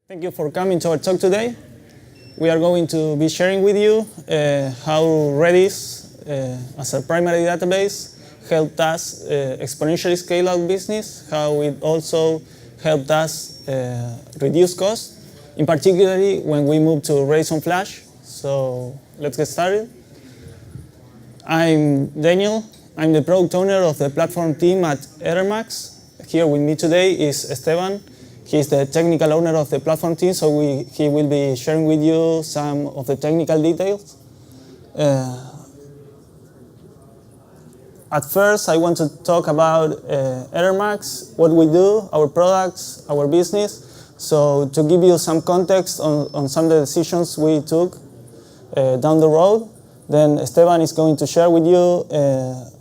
Thank you for coming to our talk today. We are going to be sharing with you how Redis, as a primary database, helped us exponentially scale our business, how it also helped us reduce costs, in particularly when we moved to Redis on Flash. So let's get started. I'm Daniel. I'm the product owner of the platform team at Etermax. Here with me today is Esteban. He's the technical owner of the platform team, so he will be sharing with you some of the technical details. At first, I want to talk about Etermax, what we do, our products, our business. So to give you some context on some of the decisions we took down the road, then Esteban is going to share with you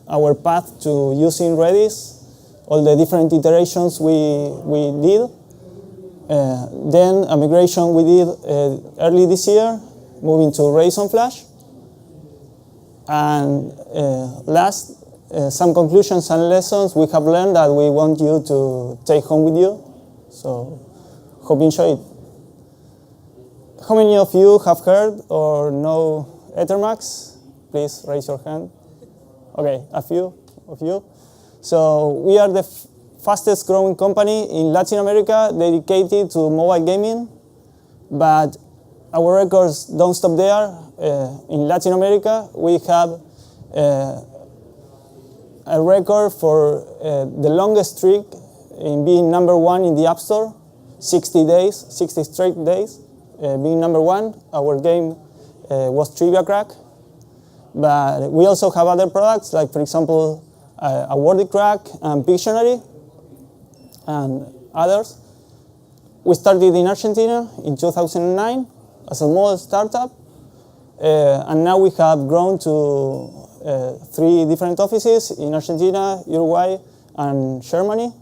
our path to using Redis, all the different iterations we did. Then a migration we did early this year, moving to Redis on Flash. And last, some conclusions and lessons we have learned that we want you to take home with you. So hope you enjoy it. How many of you have heard or know Etermax? Please raise your hand. Okay, a few of you. So we are the fastest growing company in Latin America dedicated to mobile gaming, but our records don't stop there. In Latin America, we have a record for the longest streak in being number one in the App Store, 60 straight days, being number one. Our game was Trivia Crack, but we also have other products like, for example, Awarded Crack and Pictionary, and others. We started in Argentina in 2009 as a small startup, and now we have grown to 3 different offices in Argentina, Uruguay, and Germany.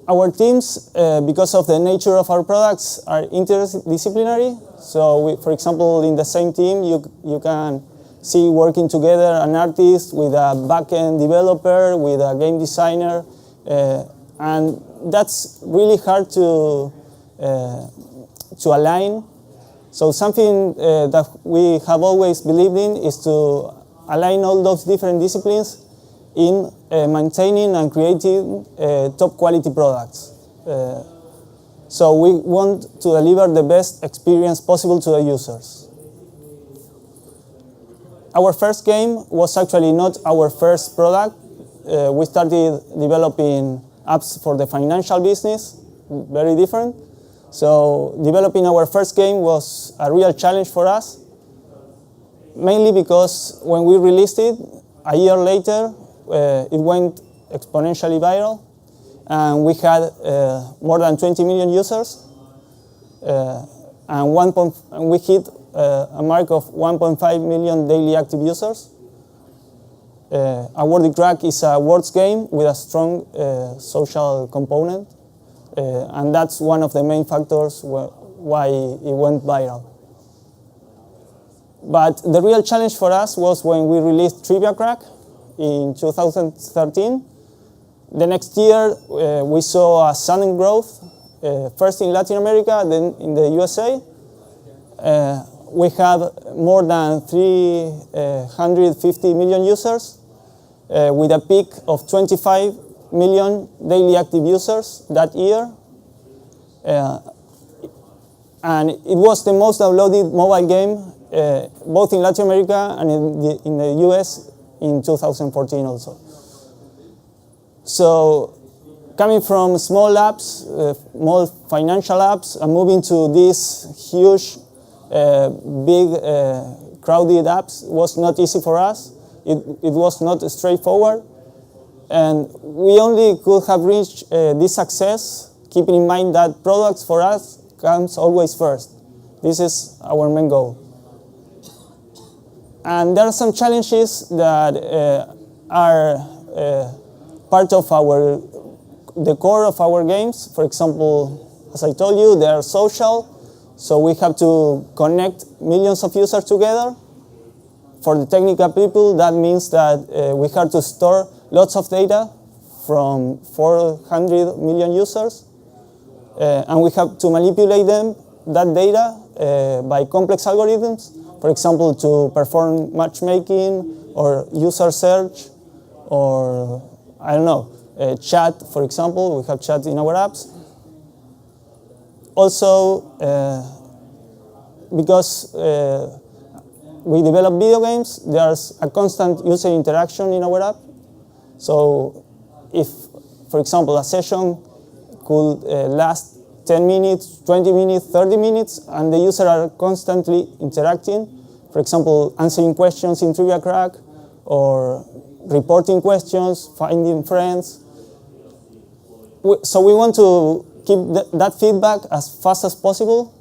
Our teams, because of the nature of our products, are interdisciplinary. So, for example, in the same team, you can see working together an artist with a back-end developer, with a game designer, and that's really hard to align. So something that we have always believed in is to align all those different disciplines in maintaining and creating top quality products. So we want to deliver the best experience possible to the users. Our first game was actually not our first product. We started developing apps for the financial business, very different. So developing our first game was a real challenge for us, mainly because when we released it, a year later, it went exponentially viral, and we had more than 20 million users, and we hit a mark of 1.5 million daily active users. Awarded Crack is a words game with a strong social component, and that's one of the main factors why it went viral. But the real challenge for us was when we released Trivia Crack in 2013. The next year, we saw a sudden growth, first in Latin America, then in the USA. We have more than 350 million users, with a peak of 25 million daily active users that year. And it was the most downloaded mobile game, both in Latin America and in the US in 2014 also. So coming from small apps, small financial apps, and moving to these huge big crowded apps was not easy for us. It was not straightforward, and we only could have reached this success keeping in mind that products for us comes always first. This is our main goal. And there are some challenges that are part of the core of our games. For example, as I told you, they are social. So we have to connect millions of users together. For the technical people, that means that we have to store lots of data from 400 million users. and we have to manipulate that data by complex algorithms, for example, to perform matchmaking or user search, or I don't know, chat, for example. We have chat in our apps. Also, because we develop video games, there's a constant user interaction in our app. So if, for example, a session could last 10 minutes, 20 minutes, 30 minutes, and the user are constantly interacting, for example, answering questions in Trivia Crack, or reporting questions, finding friends. So we want to keep that feedback as fast as possible.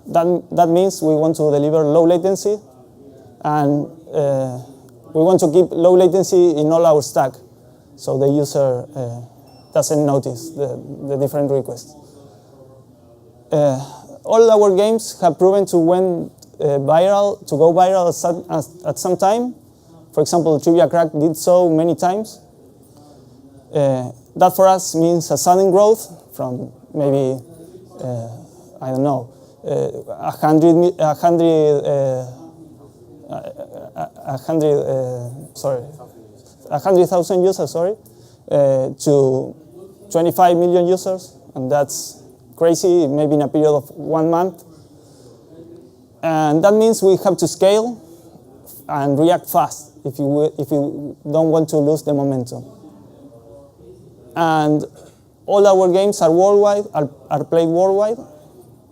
That means we want to deliver low latency, and we want to keep low latency in all our stack, so the user doesn't notice the different requests. All our games have proven to go viral at some time. For example, Trivia Crack did so many times. That for us means a sudden growth from maybe, I don't know, 100,000 users, to 25 million users, and that's crazy, maybe in a period of 1 month. And that means we have to scale and react fast if you don't want to lose the momentum. And all our games are worldwide, are played worldwide.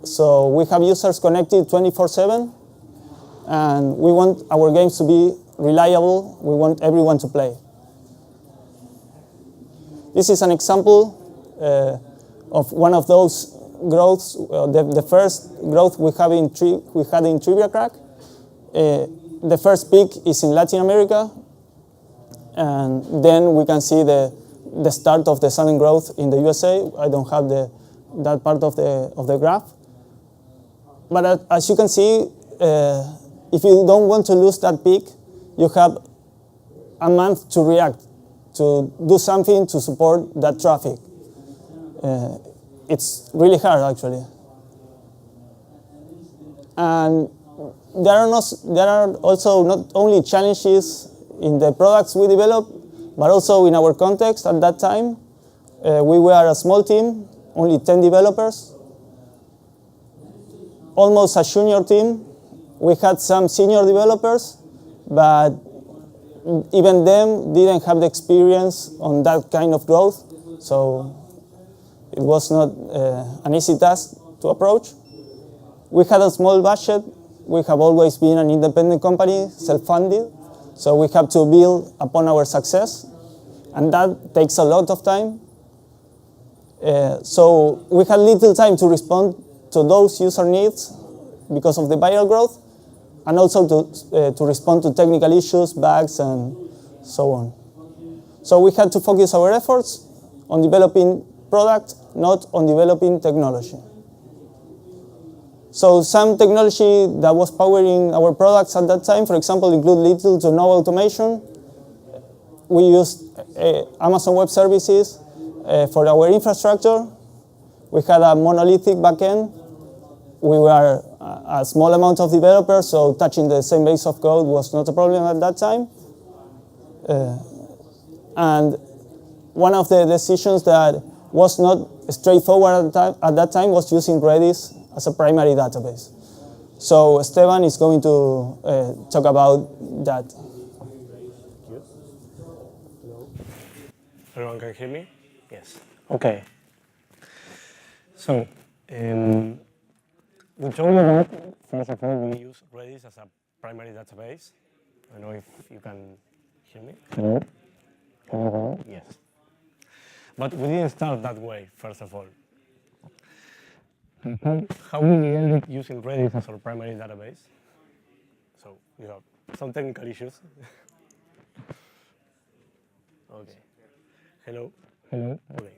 So we have users connected 24/7, and we want our games to be reliable. We want everyone to play. This is an example of one of those growths, the first growth we had in Trivia Crack. The first peak is in Latin America, and then we can see the start of the sudden growth in the USA. I don't have that part of the graph. But as you can see, if you don't want to lose that peak, you have a month to react, to do something to support that traffic. It's really hard, actually. And there are also not only challenges in the products we develop, but also in our context at that time. We were a small team, only 10 developers, almost a junior team. We had some senior developers, but even them didn't have the experience on that kind of growth, so it was not an easy task to approach. We had a small budget. We have always been an independent company, self-funded, so we have to build upon our success, and that takes a lot of time. So we had little time to respond to those user needs because of the viral growth, and also to respond to technical issues, bugs, and so on. So we had to focus our efforts on developing product, not on developing technology. So some technology that was powering our products at that time, for example, include little to no automation. We used Amazon Web Services for our infrastructure. We had a monolithic backend. We were a small amount of developers, so touching the same base of code was not a problem at that time. And one of the decisions that was not straightforward at that time was using Redis as a primary database. So Esteban is going to talk about that. Everyone can hear me? Yes. Okay. So, we told you that, first of all, we use Redis as a primary database. I don't know if you can hear me. Hello? Can you hear me? Yes. But we didn't start that way, first of all. How we ended using Redis as our primary database. So, we have some technical issues. Okay. Hello? Hello? Okay.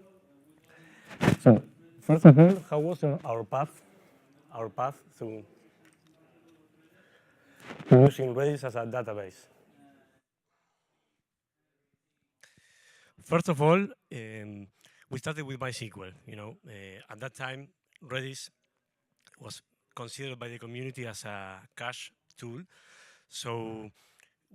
So, first of all, how was our path to using Redis as a database? First of all, we started with MySQL. At that time, Redis was considered by the community as a cache tool. So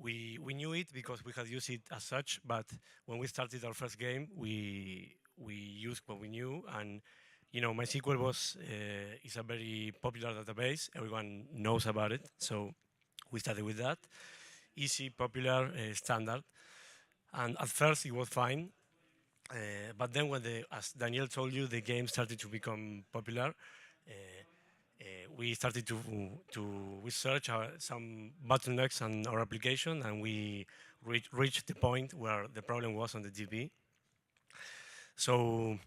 we knew it because we had used it as such, but when we started our first game, we used what we knew, and MySQL is a very popular database. Everyone knows about it, so we started with that. Easy, popular, standard, and at first it was fine. But then as Daniel told you, the game started to become popular. We started to research some bottlenecks on our application, and we reached the point where the problem was on the DB. So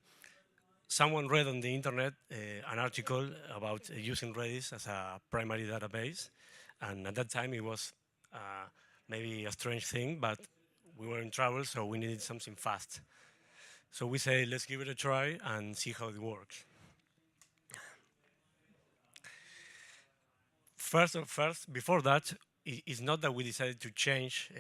someone read on the internet an article about using Redis as a primary database, and at that time it was maybe a strange thing, but we were in trouble, so we needed something fast. So we say, let's give it a try and see how it works. First, before that, it's not that we decided to change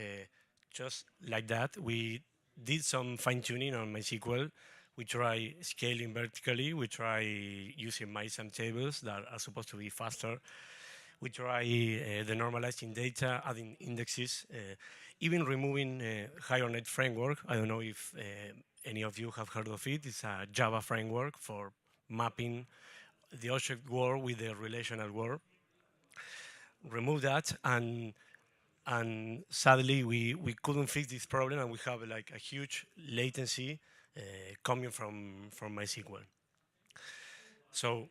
just like that. We did some fine-tuning on MySQL. We try scaling vertically. We try using MySum tables that are supposed to be faster. We try the normalizing data, adding indexes, even removing HireNet framework. I don't know if any of you have heard of it. It's a Java framework for mapping the object world with the relational world. Remove that, and sadly we couldn't fix this problem, and we have like a huge latency coming from MySQL. So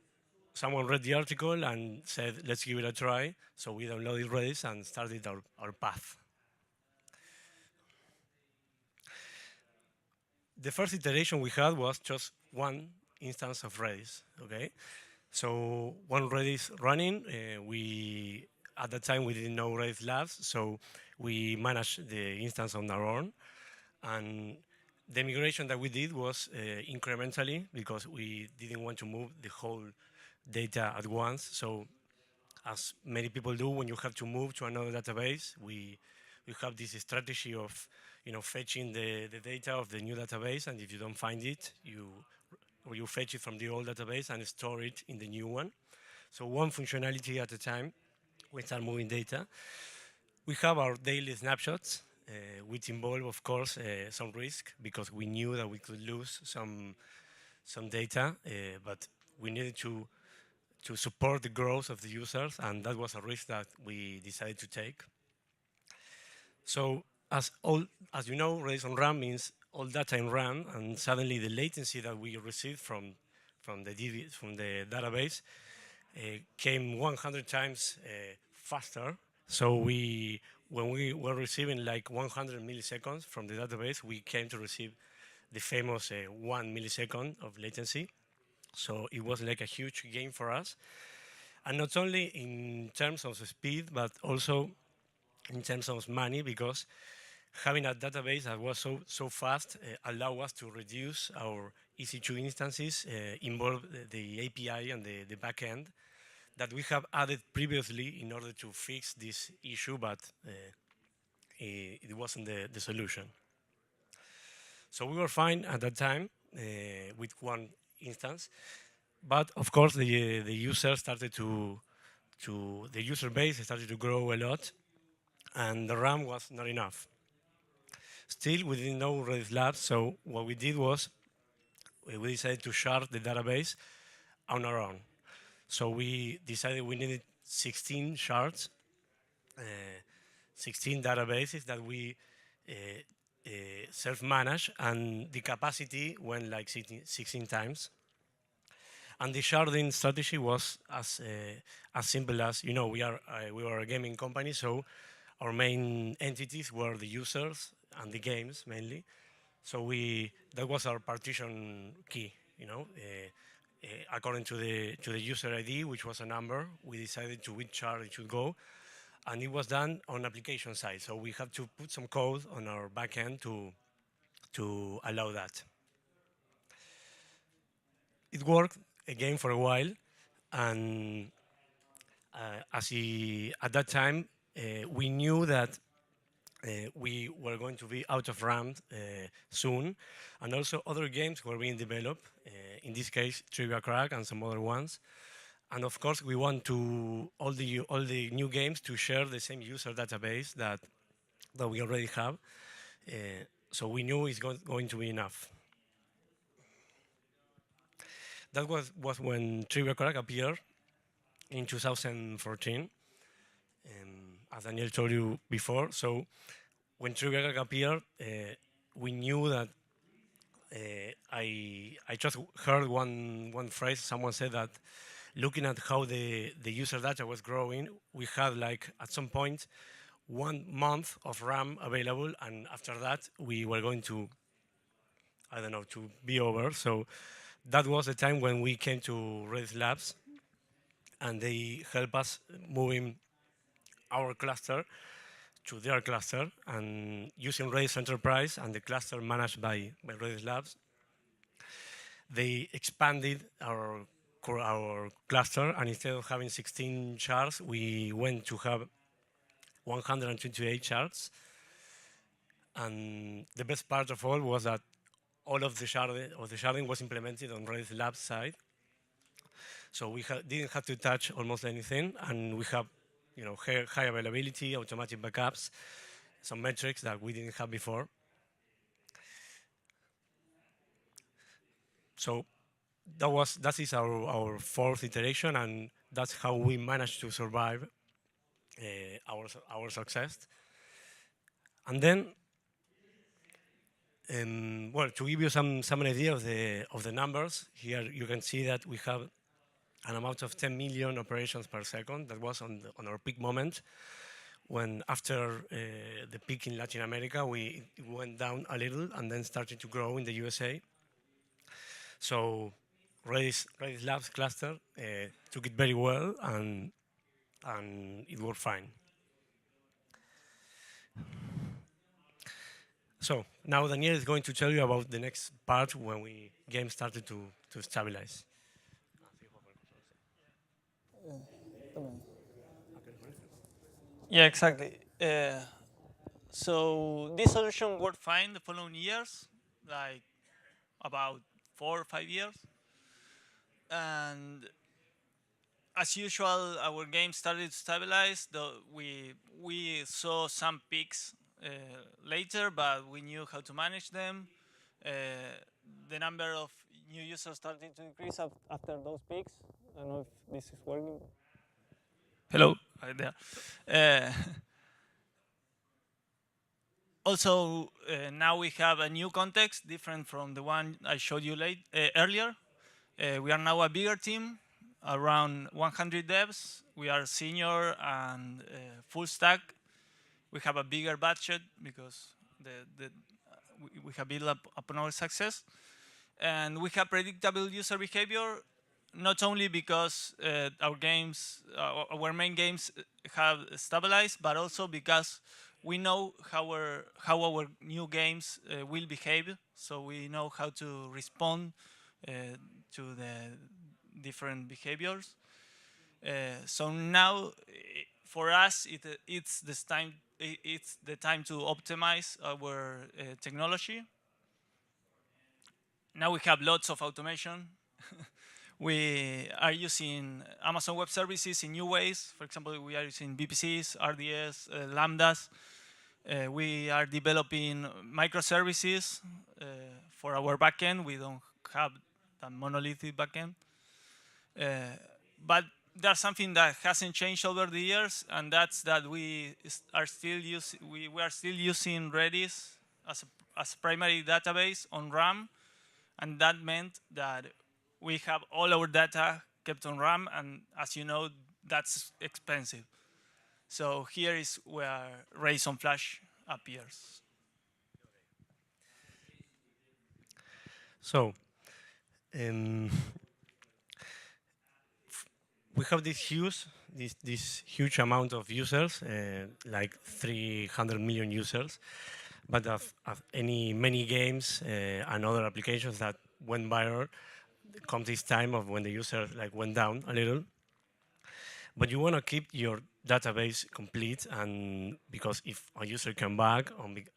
someone read the article and said, let's give it a try. So we downloaded Redis and started our path. The first iteration we had was just one instance of Redis, okay? So one Redis running, at that time we didn't know Redis Labs, so we managed the instance on our own. And the migration that we did was incrementally, because we didn't want to move the whole data at once. So as many people do, when you have to move to another database, we have this strategy of fetching the data of the new database, and if you don't find it, you fetch it from the old database and store it in the new one. So one functionality at a time, we start moving data. We have our daily snapshots, which involve, of course, some risk, because we knew that we could lose some data, but we needed to support the growth of the users, and that was a risk that we decided to take. So as you know, Redis on RAM means all data in RAM, and suddenly the latency that we received from the database came 100 times faster. So when we were receiving like 100 milliseconds from the database, we came to receive the famous 1 millisecond of latency. So it was like a huge gain for us. And not only in terms of speed, but also in terms of money, because having a database that was so fast allowed us to reduce our EC2 instances, involve the API and the backend that we have added previously in order to fix this issue, but it wasn't the solution. So we were fine at that time with one instance, but of course the user base started to grow a lot, and the RAM was not enough. Still, we didn't know Redis Labs, so what we did was we decided to shard the database on our own. So we decided we needed 16 shards, 16 databases that we self-manage, and the capacity went like 16 times. And the sharding strategy was as simple as, we were a gaming company, so our main entities were the users and the games mainly. So that was our partition key, according to the user ID, which was a number, we decided to which shard it should go, and it was done on application side. So we had to put some code on our backend to allow that. It worked again for a while, and at that time we knew that we were going to be out of RAM soon, and also other games were being developed, in this case Trivia Crack and some other ones. And of course we want to all the new games to share the same user database that we already have, so we knew it's going to be enough. That was when Trivia Crack appeared in 2014, as Daniel told you before. So when Trivia Crack appeared, we knew that I just heard one phrase. Someone said that looking at how the user data was growing, we had like at some point 1 month of RAM available, and after that we were going to, I don't know, to be over. So that was the time when we came to Redis Labs, and they helped us moving our cluster to their cluster, and using Redis Enterprise and the cluster managed by Redis Labs, they expanded our cluster, and instead of having 16 shards, we went to have 128 shards. And the best part of all was that all of the sharding was implemented on Redis Labs side. So we didn't have to touch almost anything, and we have, high availability, automatic backups, some metrics that we didn't have before. So that is our fourth iteration, and that's how we managed to survive our success. And then, well, to give you some idea of the numbers, here you can see that we have an amount of 10 million operations per second. That was on our peak moment, when after the peak in Latin America, it went down a little and then started to grow in the USA. So Redis Labs cluster took it very well, and it worked fine. So now Daniel is going to tell you about the next part when game started to stabilize. Yeah, exactly. So this solution worked fine the following years, like about 4 or 5 years. And as usual, our game started to stabilize. Though we saw some peaks later, but we knew how to manage them. The number of new users started to increase after those peaks. I don't know if this is working. Hello, right there. Also, now we have a new context, different from the one I showed you earlier. We are now a bigger team, around 100 devs. We are senior and full stack. We have a bigger budget because we have built up upon our success. And we have predictable user behavior, not only because our main games have stabilized, but also because we know how our new games will behave. So we know how to respond to the different behaviors. So now, for us, it's the time to optimize our technology. Now we have lots of automation. We are using Amazon Web Services in new ways. For example, we are using VPCs, RDS, Lambdas. We are developing microservices for our backend. We don't have a monolithic backend. But there's something that hasn't changed over the years, and that's that we are still using Redis as a primary database on RAM, and that meant that we have all our data kept on RAM, and as you know, that's expensive. So here is where Redis on Flash appears. So we have this huge amount of users, like 300 million users, but of many games and other applications that went viral, comes this time of when the user went down a little. But you want to keep your database complete, and because if a user come back,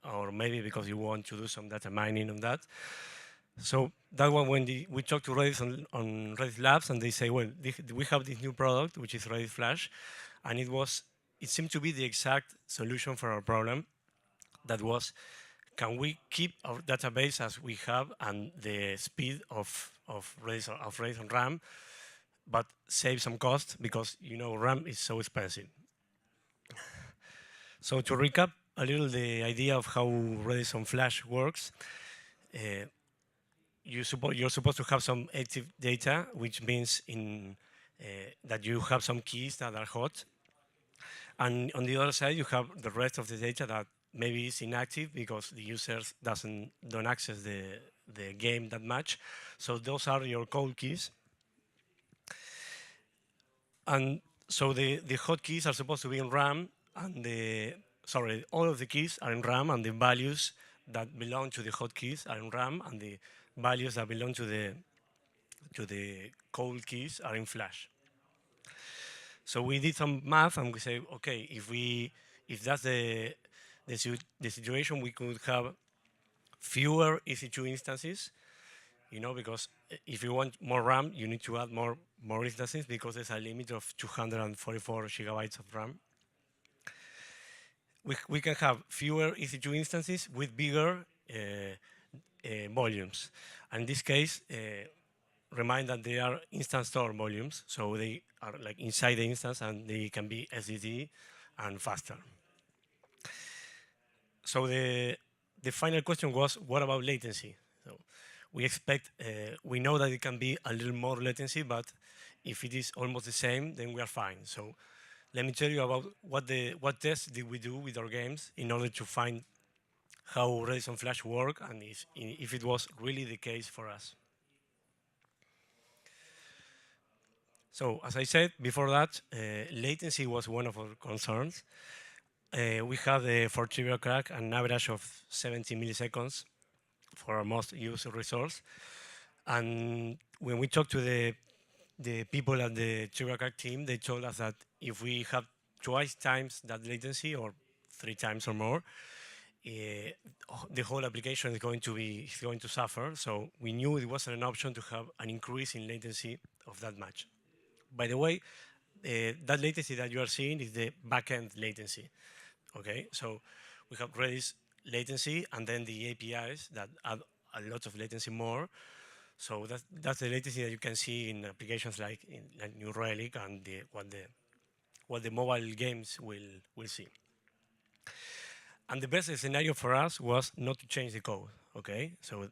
or maybe because you want to do some data mining on that. So that one, when we talk to Redis on Redis Labs, and they say, well, we have this new product, which is Redis Flash, and it seemed to be the exact solution for our problem. That was, can we keep our database as we have and the speed of Redis on RAM, but save some cost because RAM is so expensive. So to recap a little the idea of how Redis on Flash works, you're supposed to have some active data, which means that you have some keys that are hot. And on the other side, you have the rest of the data that maybe is inactive because the users don't access the game that much. So those are your cold keys. And so the hot keys are supposed to be in RAM, and all of the keys are in RAM, and the values that belong to the hot keys are in RAM, and the values that belong to the cold keys are in Flash. So we did some math, and we say, okay, if that's the situation, we could have fewer EC2 instances, because if you want more RAM, you need to add more instances because there's a limit of 244 gigabytes of RAM. We can have fewer EC2 instances with bigger volumes. And in this case, remind that they are instance store volumes, so they are like inside the instance and they can be SSD and faster. So the final question was, what about latency? So we know that it can be a little more latency, but if it is almost the same, then we are fine. So let me tell you about what tests did we do with our games in order to find how Redis on Flash work and if it was really the case for us. So as I said before that, latency was one of our concerns. We had for Trivial Crack an average of 70 milliseconds for our most used resource. And when we talked to the people at the Trivial Crack team, they told us that if we have twice times that latency or 3 times or more, the whole application is going to suffer. So we knew it wasn't an option to have an increase in latency of that much. By the way, that latency that you are seeing is the backend latency. Okay, so we have Redis latency and then the APIs that add a lot of latency more. So that's the latency that you can see in applications like New Relic and what the mobile games will see. And the best scenario for us was not to change the code. Okay, so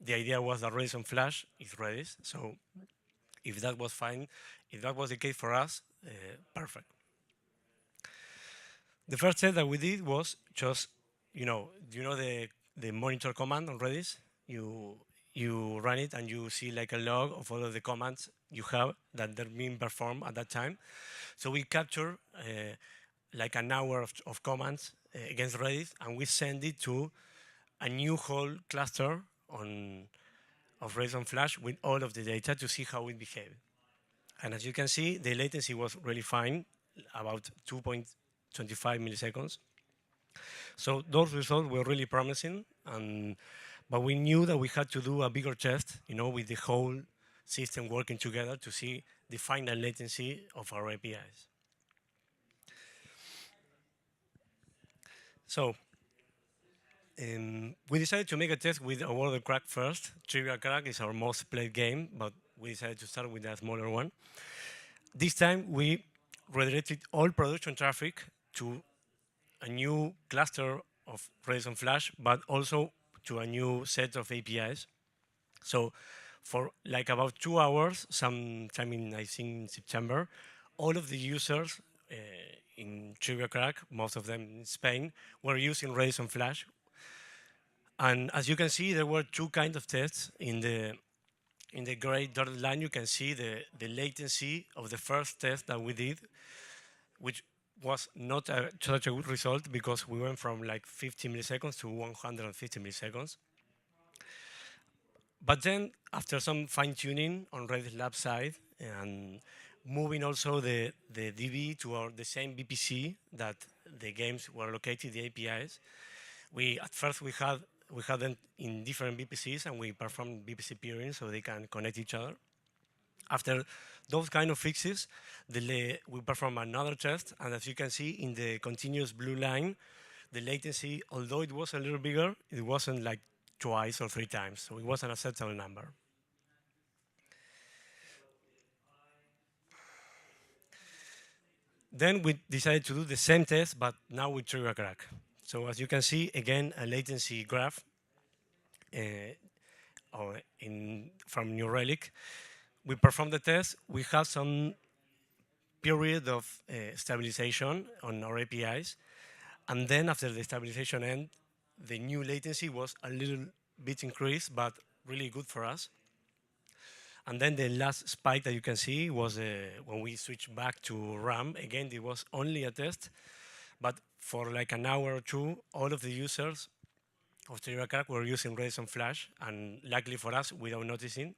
the idea was that Redis on Flash is Redis. So if that was fine, if that was the case for us, perfect. The first step that we did was just, the monitor command on Redis. You run it and you see like a log of all of the commands you have that they're being performed at that time. So we capture like an hour of commands against Redis, and we send it to a new whole cluster of Redis on Flash with all of the data to see how it behaved. And as you can see, the latency was really fine, about 2.25 milliseconds. So those results were really promising, but we knew that we had to do a bigger test, with the whole system working together to see the final latency of our APIs. So we decided to make a test with Awarded Crack first. Trivial Crack is our most played game, but we decided to start with a smaller one. This time, we redirected all production traffic to a new cluster of Redis on Flash, but also to a new set of APIs. So for like about 2 hours, sometime in, I think, September, all of the users in Trivial Crack, most of them in Spain, were using Redis on Flash. And as you can see, there were 2 kinds of tests. In the gray dotted line, you can see the latency of the first test that we did, which was not such a good result because we went from like 50 milliseconds to 150 milliseconds. But then, after some fine-tuning on Redis Lab side, and moving also the DB to the same VPC that the games were located, the APIs. At first we had them in different VPCs, and we performed VPC peering so they can connect each other. After those kind of fixes, we perform another test, and as you can see in the continuous blue line, the latency, although it was a little bigger, it wasn't like twice or 3 times, so it was an acceptable number. Then we decided to do the same test, but now with trigger crack. So as you can see, again, a latency graph from New Relic. We performed the test. We had some period of stabilization on our APIs. And then after the stabilization end, the new latency was a little bit increased, but really good for us. And then the last spike that you can see was when we switched back to RAM. Again, it was only a test, but for like an hour or 2, all of the users of TerraCrack were using Redis on Flash, and luckily for us, without noticing.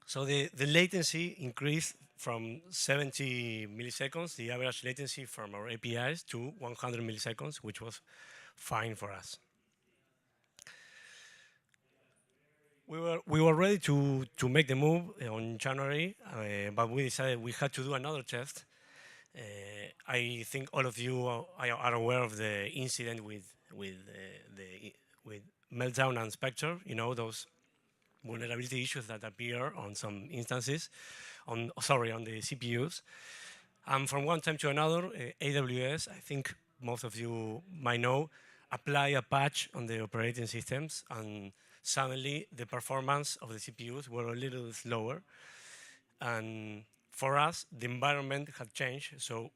So the latency increased from 70 milliseconds, the average latency from our APIs, to 100 milliseconds, which was fine for us. We were ready to make the move on January, but we decided we had to do another test. I think all of you are aware of the incident with Meltdown and Spectre, you know, those vulnerability issues that appear on some instances, on the CPUs. And from one time to another, AWS, I think most of you might know, apply a patch on the operating systems, and suddenly the performance of the CPUs were a little slower. And for us, the environment had changed, so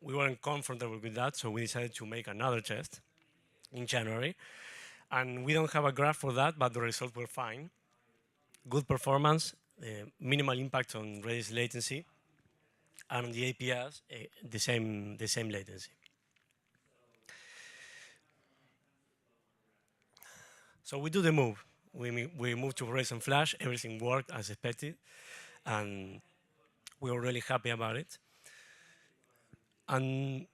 we weren't comfortable with that, so we decided to make another test in January. And we don't have a graph for that, but the results were fine. Good performance, minimal impact on Redis latency, and on the APIs, the same latency. So we do the move. We moved to Redis on Flash. Everything worked as expected, and we were really happy about it. And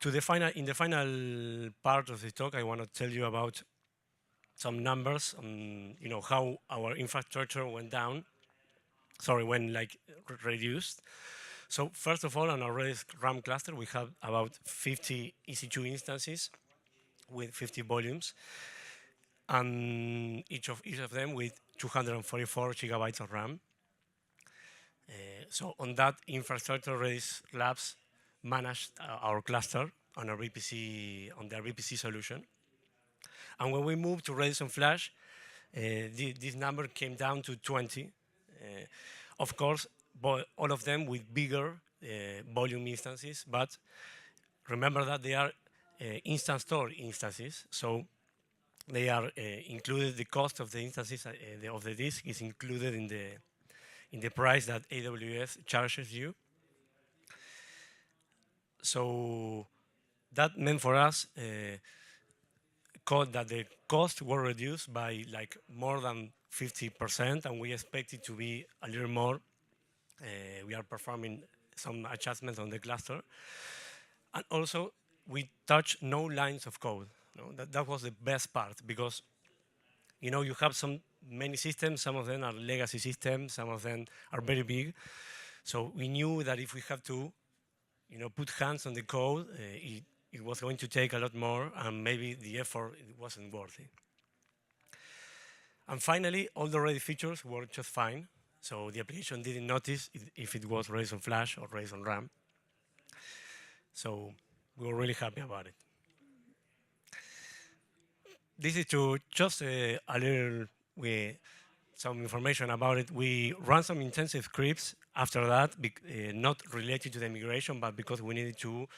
in the final part of the talk, I want to tell you about some numbers on how our infrastructure went reduced. So first of all, on our Redis RAM cluster, we have about 50 EC2 instances with 50 volumes, and each of them with 244 gigabytes of RAM. So on that infrastructure, Redis Labs managed our cluster on their VPC solution. And when we moved to Redis on Flash, this number came down to 20. Of course, all of them with bigger volume instances, but remember that they are instant store instances, so they are included. The cost of the instances of the disk is included in the price that AWS charges you. So that meant for us that the costs were reduced by like more than 50%, and we expect it to be a little more. We are performing some adjustments on the cluster. And also, we touch no lines of code. That was the best part, because you have many systems. Some of them are legacy systems. Some of them are very big. So we knew that if we have to put hands on the code, it was going to take a lot more, and maybe the effort wasn't worth it. And finally, all the Redis features worked just fine. So the application didn't notice if it was Redis on Flash or Redis on RAM. So we were really happy about it. This is to just a little some information about it. We ran some intensive scripts after that, not related to the migration, but because we needed to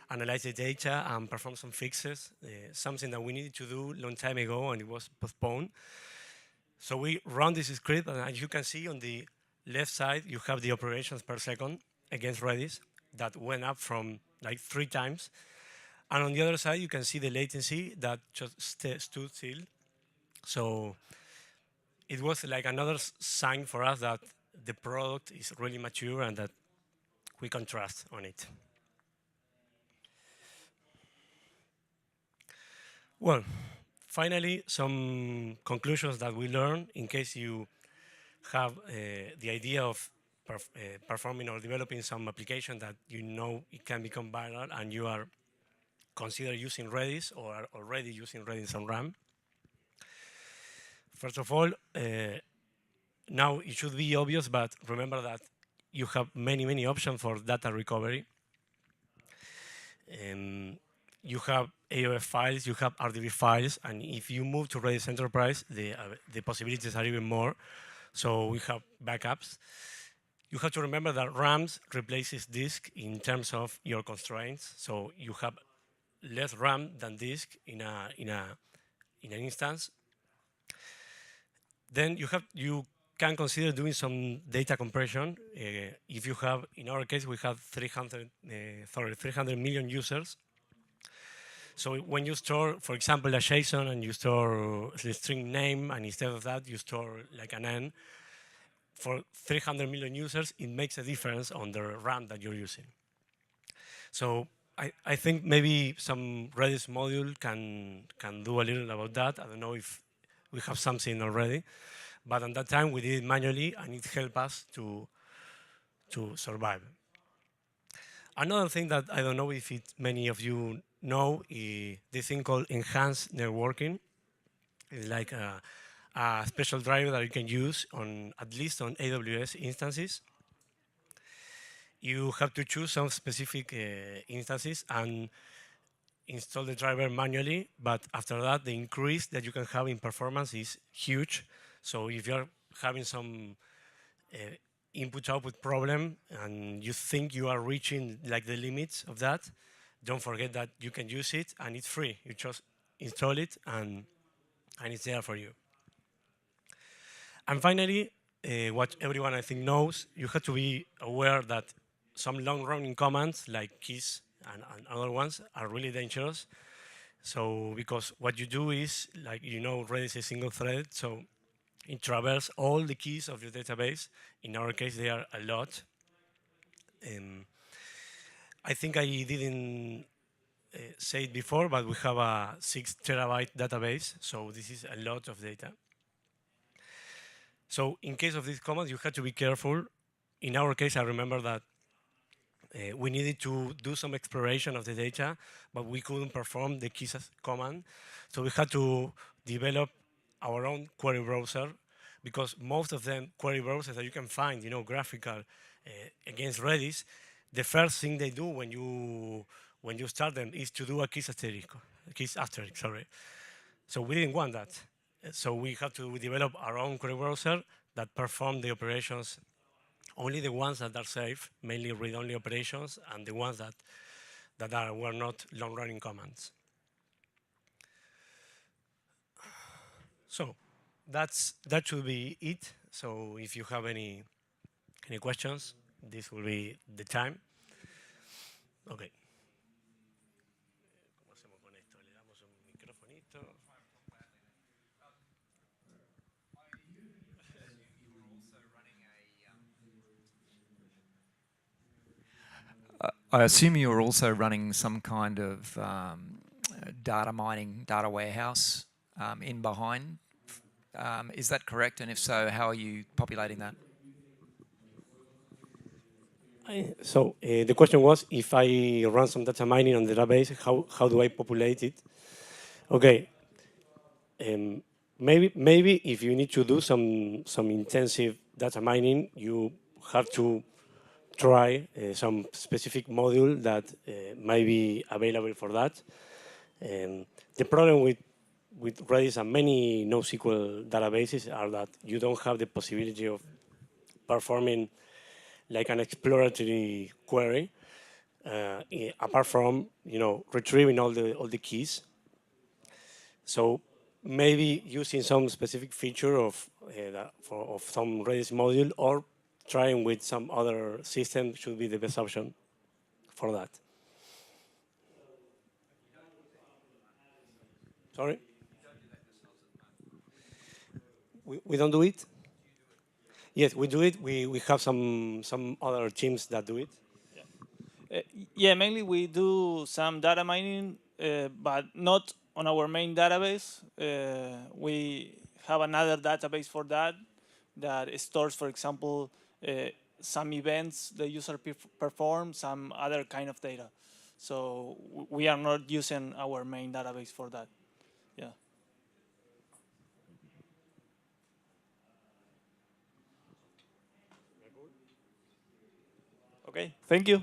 analyze the data and perform some fixes, something that we needed to do a long time ago, and it was postponed. So we run this script, and as you can see on the left side, you have the operations per second against Redis that went up from like 3 times. And on the other side, you can see the latency that just stood still. So it was like another sign for us that the product is really mature and that we can trust on it. Well, finally, some conclusions that we learned in case you have the idea of performing or developing some application that you know it can become viral and you are consider using Redis or are already using Redis on RAM. First of all, now it should be obvious, but remember that you have many options for data recovery. You have AOF files, you have RDB files, and if you move to Redis Enterprise, the possibilities are even more. So we have backups. You have to remember that RAMs replaces disk in terms of your constraints. So you have less RAM than disk in an instance. Then you can consider doing some data compression. If you have, in our case, we have 300 million users. So when you store, for example, a JSON and you store the string name, and instead of that you store like an N, for 300 million users, it makes a difference on the RAM that you're using. So I think maybe some Redis module can do a little about that. I don't know if we have something already, but at that time we did it manually, and it helped us to survive. Another thing that I don't know if many of you know is this thing called enhanced networking. It's like a special driver that you can use on at least on AWS instances. You have to choose some specific instances and install the driver manually, but after that, the increase that you can have in performance is huge. So if you're having some input-output problem and you think you are reaching like the limits of that, don't forget that you can use it and it's free. You just install it and it's there for you. And finally, what everyone I think knows, you have to be aware that some long-running commands like keys and other ones are really dangerous. So because what you do is, like, you know, Redis is single threaded, so it traverses all the keys of your database. In our case, they are a lot. I think I didn't say it before, but we have a 6 terabyte database, so this is a lot of data. So in case of these commands, you have to be careful. In our case, I remember that we needed to do some exploration of the data, but we couldn't perform the keys command. So we had to develop our own query browser, because most of them query browsers that you can find, you know, graphical against Redis, the first thing they do when you start them is to do a keys asterisk, sorry. So we didn't want that. So we had to develop our own query browser that perform the operations, only the ones that are safe, mainly read-only operations, and the ones that were not long-running commands. So that should be it. So if you have any questions, this will be the time. Okay. ¿Cómo hacemos con esto? Le damos un microfonito. I assume you're also running some kind of data mining, data warehouse in behind. Is that correct? And if so, how are you populating that? So the question was, if I run some data mining on the database, how do I populate it? Okay. Maybe if you need to do some intensive data mining, you have to try some specific module that might be available for that. The problem with Redis and many NoSQL databases are that you don't have the possibility of performing like an exploratory query, apart from, you know, retrieving all the keys. So maybe using some specific feature of some Redis module, or trying with some other system should be the best option for that. Sorry? We don't do it. Yes, we do it. We have some other teams that do it. Yeah, mainly we do some data mining, but not on our main database. We have another database for that that stores, for example, some events the user performs, some other kind of data. So we are not using our main database for that. Yeah. Okay, thank you.